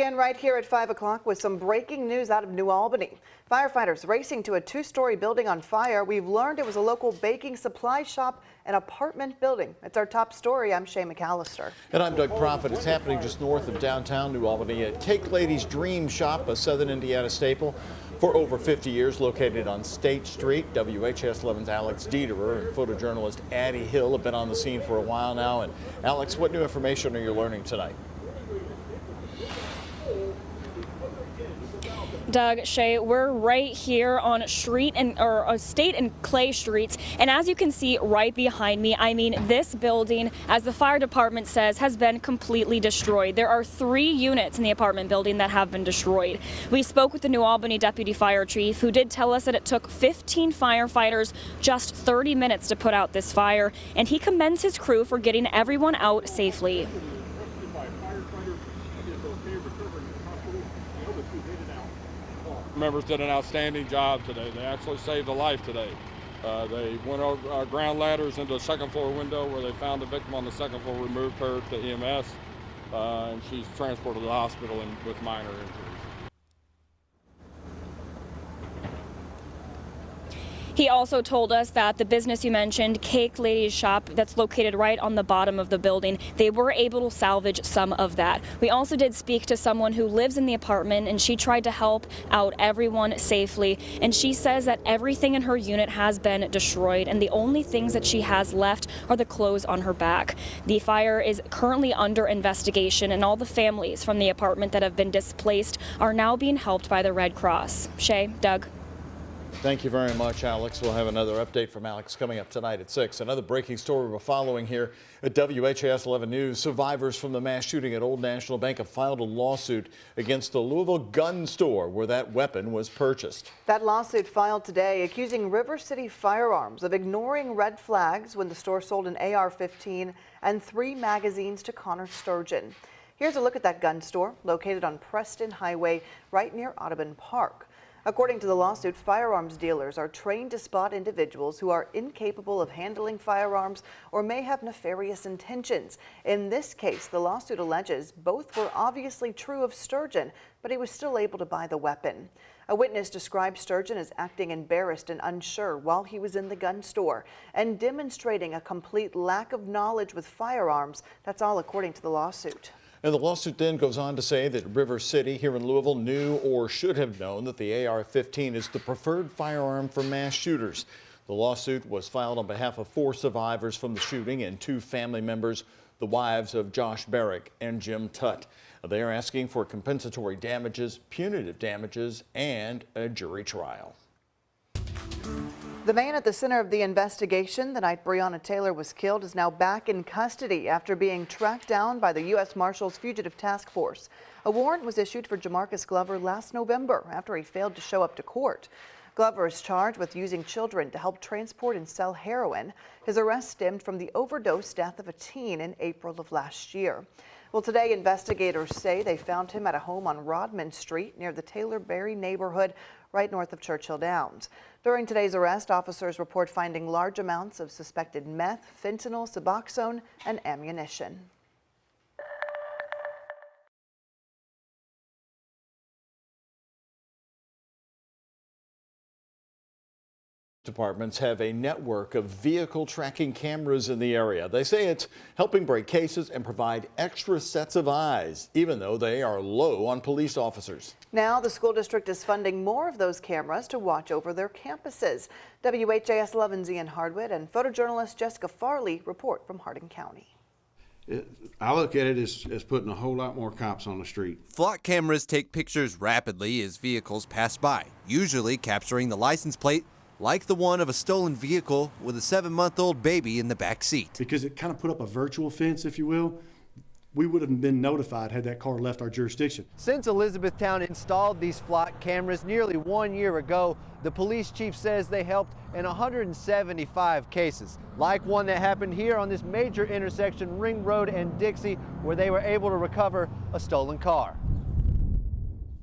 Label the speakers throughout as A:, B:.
A: And right here at 5 o'clock with some breaking news out of New Albany. Firefighters racing to a two-story building on fire. We've learned it was a local baking supply shop and apartment building. It's our top story. I'm Shay McAllister.
B: And I'm Doug Profit. It's happening just north of downtown New Albany at Cake Lady's Dream Shop, a southern Indiana staple. For over 50 years, located on State Street, WHAS11's Alex Dederer and photojournalist Addie Hill have been on the scene for a while now. And Alex, what new information are you learning tonight?
C: Doug, Shay, we're right here on State and Clay Streets, and as you can see right behind me, I mean, this building, as the fire department says, has been completely destroyed. There are 3 units in the apartment building that have been destroyed. We spoke with the New Albany deputy fire chief, who did tell us that it took 15 firefighters just 30 minutes to put out this fire, and he commends his crew for getting everyone out safely.
D: Members did an outstanding job today. They actually saved a life today. They went over ground ladders into a second floor window where they found the victim on the second floor, removed her to EMS, and she's transported to the hospital with minor injuries.
C: He also told us that the business you mentioned, Cake Lady's shop, that's located right on the bottom of the building, they were able to salvage some of that. We also did speak to someone who lives in the apartment, and she tried to help out everyone safely. And she says that everything in her unit has been destroyed, and the only things that she has left are the clothes on her back. The fire is currently under investigation, and all the families from the apartment that have been displaced are now being helped by the Red Cross. Shay, Doug.
B: Thank you very much, Alex. We'll have another update from Alex coming up tonight at 6. Another breaking story we're following here at WHAS 11 News. Survivors from the mass shooting at Old National Bank have filed a lawsuit against the Louisville gun store where that weapon was purchased.
A: That lawsuit filed today accusing River City Firearms of ignoring red flags when the store sold an AR-15 and 3 magazines to Connor Sturgeon. Here's a look at that gun store located on Preston Highway right near Audubon Park. According to the lawsuit, firearms dealers are trained to spot individuals who are incapable of handling firearms or may have nefarious intentions. In this case, the lawsuit alleges both were obviously true of Sturgeon, but he was still able to buy the weapon. A witness described Sturgeon as acting embarrassed and unsure while he was in the gun store and demonstrating a complete lack of knowledge with firearms. That's all according to the lawsuit.
B: And the lawsuit then goes on to say that River City here in Louisville knew or should have known that the AR-15 is the preferred firearm for mass shooters. The lawsuit was filed on behalf of 4 survivors from the shooting and 2 family members, the wives of Josh Barrick and Jim Tutt. They are asking for compensatory damages, punitive damages, and a jury trial.
A: The man at the center of the investigation the night Breonna Taylor was killed is now back in custody after being tracked down by the U.S. Marshals Fugitive Task Force. A warrant was issued for Jamarcus Glover last November after he failed to show up to court. Glover is charged with using children to help transport and sell heroin. His arrest stemmed from the overdose death of a teen in April of last year. Well, today investigators say they found him at a home on Rodman Street near the Taylor-Berry neighborhood right north of Churchill Downs. During today's arrest, officers report finding large amounts of suspected meth, fentanyl, Suboxone, and ammunition.
B: Departments have a network of vehicle tracking cameras in the area. They say it's helping break cases and provide extra sets of eyes, even though they are low on police officers.
A: Now the school district is funding more of those cameras to watch over their campuses. WHAS 11's Ian Hardwick and photojournalist Jessica Farley report from Hardin County.
E: I look at it as putting a whole lot more cops on the street.
F: Flock cameras take pictures rapidly as vehicles pass by, usually capturing the license plate, like the one of a stolen vehicle with a 7-month-old baby in the back seat.
E: Because it kind of put up a virtual fence, if you will. We would have been notified had that car left our jurisdiction.
G: Since Elizabethtown installed these flock cameras nearly 1 year ago, the police chief says they helped in 175 cases, like one that happened here on this major intersection, Ring Road and Dixie, where they were able to recover a stolen car.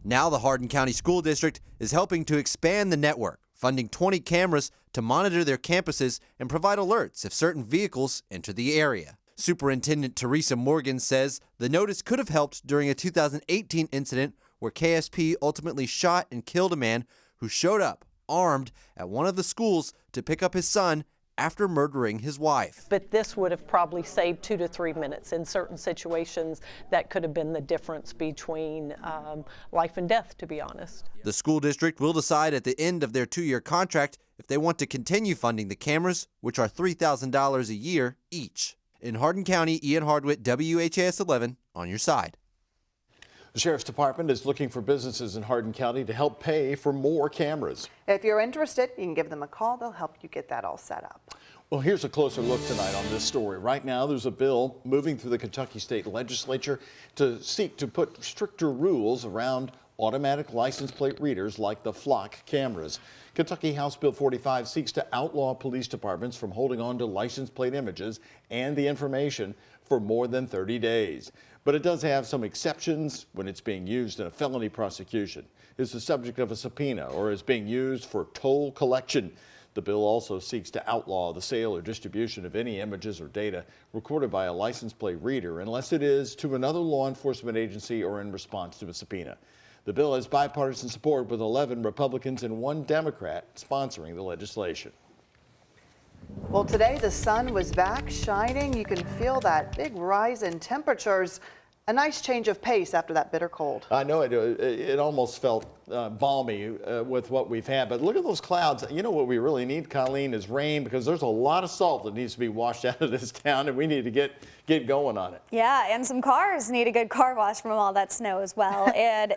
F: Now the Hardin County School District is helping to expand the network, funding 20 cameras to monitor their campuses and provide alerts if certain vehicles enter the area. Superintendent Teresa Morgan says the notice could have helped during a 2018 incident where KSP ultimately shot and killed a man who showed up armed at one of the schools to pick up his son after murdering his wife.
H: But this would have probably saved 2 to 3 minutes. In certain situations, that could have been the difference between life and death, to be honest.
F: The school district will decide at the end of their 2-year contract if they want to continue funding the cameras, which are $3,000 a year each. In Hardin County, Ian Hardwick, WHAS11, on your side.
B: The Sheriff's Department is looking for businesses in Hardin County to help pay for more cameras.
A: If you're interested, you can give them a call. They'll help you get that all set up.
B: Well, here's a closer look tonight on this story. Right now, there's a bill moving through the Kentucky State Legislature to seek to put stricter rules around automatic license plate readers like the flock cameras. Kentucky House Bill 45 seeks to outlaw police departments from holding on to license plate images and the information for more than 30 days. But it does have some exceptions when it's being used in a felony prosecution, is the subject of a subpoena, or is being used for toll collection. The bill also seeks to outlaw the sale or distribution of any images or data recorded by a license plate reader unless it is to another law enforcement agency or in response to a subpoena. The bill has bipartisan support with 11 Republicans and 1 Democrat sponsoring the legislation.
A: Well, today the sun was back shining. You can feel that big rise in temperatures. A nice change of pace after that bitter cold.
B: I know it almost felt balmy with what we've had, but look at those clouds. You know what we really need, Colleen, is rain, because there's a lot of salt that needs to be washed out of this town, and we need to get going on it.
I: Yeah, and some cars need a good car wash from all that snow as well. And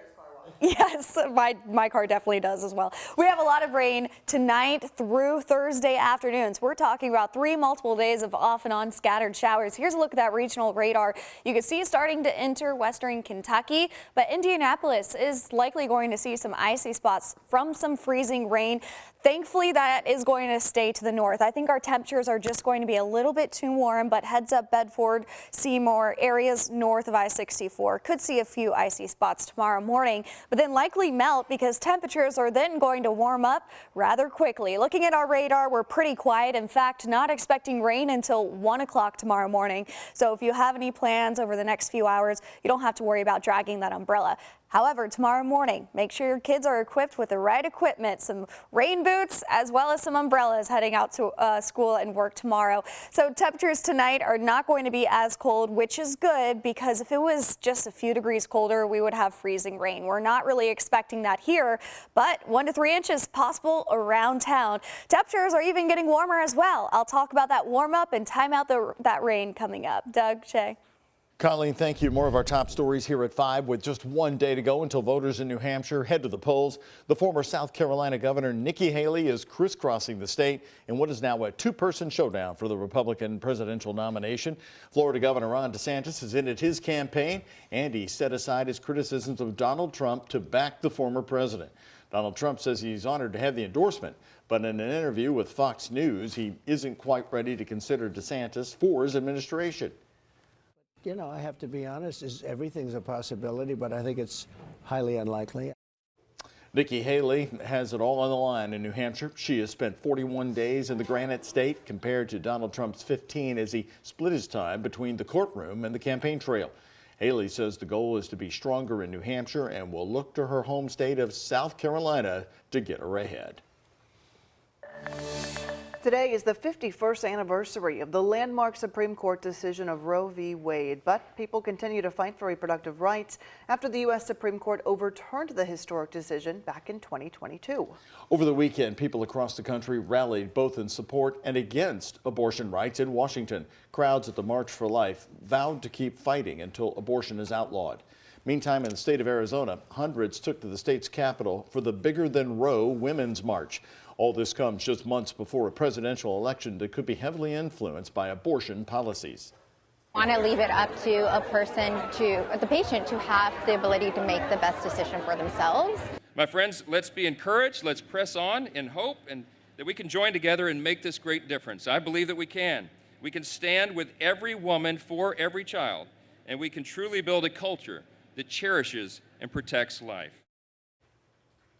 I: yes, my car definitely does as well. We have a lot of rain tonight through Thursday afternoon. So we're talking about 3 multiple days of off and on scattered showers. Here's a look at that regional radar. You can see starting to enter western Kentucky, but Indianapolis is likely going to see some icy spots from some freezing rain. Thankfully, that is going to stay to the north. I think our temperatures are just going to be a little bit too warm, but heads up Bedford, Seymour, areas north of I-64 could see a few icy spots tomorrow morning, but then likely melt because temperatures are then going to warm up rather quickly. Looking at our radar, we're pretty quiet. In fact, not expecting rain until 1 o'clock tomorrow morning. So if you have any plans over the next few hours, you don't have to worry about dragging that umbrella. However, tomorrow morning, make sure your kids are equipped with the right equipment, some rain boots, as well as some umbrellas heading out to school and work tomorrow. So temperatures tonight are not going to be as cold, which is good, because if it was just a few degrees colder, we would have freezing rain. We're not really expecting that here, but 1 to 3 inches possible around town. Temperatures are even getting warmer as well. I'll talk about that warm up and time out that rain coming up. Doug, Shay.
B: Colleen, thank you. More of our top stories here at 5. With just 1 day to go until voters in New Hampshire head to the polls, the former South Carolina Governor Nikki Haley is crisscrossing the state in what is now a 2-person showdown for the Republican presidential nomination. Florida Governor Ron DeSantis has ended his campaign, and he set aside his criticisms of Donald Trump to back the former president. Donald Trump says he's honored to have the endorsement, but in an interview with Fox News, he isn't quite ready to consider DeSantis for his administration.
J: You know, I have to be honest, everything's a possibility, but I think it's highly unlikely.
B: Nikki Haley has it all on the line in New Hampshire. She has spent 41 days in the Granite State compared to Donald Trump's 15 as he split his time between the courtroom and the campaign trail. Haley says the goal is to be stronger in New Hampshire and will look to her home state of South Carolina to get her ahead.
A: Today is the 51st anniversary of the landmark Supreme Court decision of Roe v. Wade, but people continue to fight for reproductive rights after the U.S. Supreme Court overturned the historic decision back in 2022.
B: Over the weekend, people across the country rallied both in support and against abortion rights in Washington. Crowds at the March for Life vowed to keep fighting until abortion is outlawed. Meantime, in the state of Arizona, hundreds took to the state's capital for the Bigger Than Roe Women's March. All this comes just months before a presidential election that could be heavily influenced by abortion policies.
K: I want to leave it up to the patient to have the ability to make the best decision for themselves.
L: My friends, let's be encouraged, let's press on in hope, and that we can join together and make this great difference. I believe that we can. We can stand with every woman for every child, and we can truly build a culture that cherishes and protects life.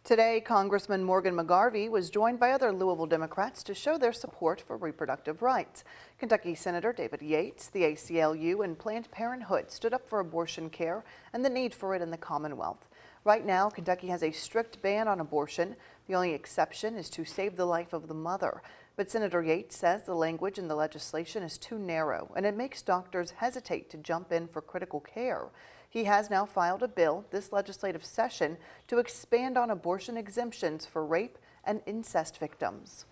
A: Today, Congressman Morgan McGarvey was joined by other Louisville Democrats to show their support for reproductive rights. Kentucky Senator David Yates, the ACLU, and Planned Parenthood stood up for abortion care and the need for it in the Commonwealth. Right now, Kentucky has a strict ban on abortion. The only exception is to save the life of the mother. But Senator Yates says the language in the legislation is too narrow, and it makes doctors hesitate to jump in for critical care. He has now filed a bill this legislative session to expand on abortion exemptions for rape and incest victims.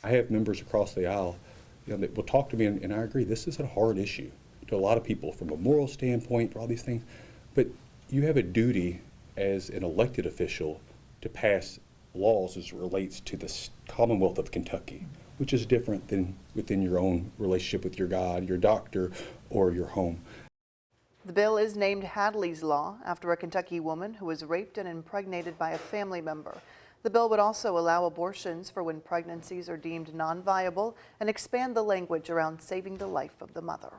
M: I have members across the aisle that will talk to me, and I agree, this is a hard issue to a lot of people from a moral standpoint, for all these things. But you have a duty as an elected official to pass laws as it relates to the Commonwealth of Kentucky, which is different than within your own relationship with your God, your doctor, or your home.
A: The bill is named Hadley's Law after a Kentucky woman who was raped and impregnated by a family member. The bill would also allow abortions for when pregnancies are deemed non-viable and expand the language around saving the life of the mother.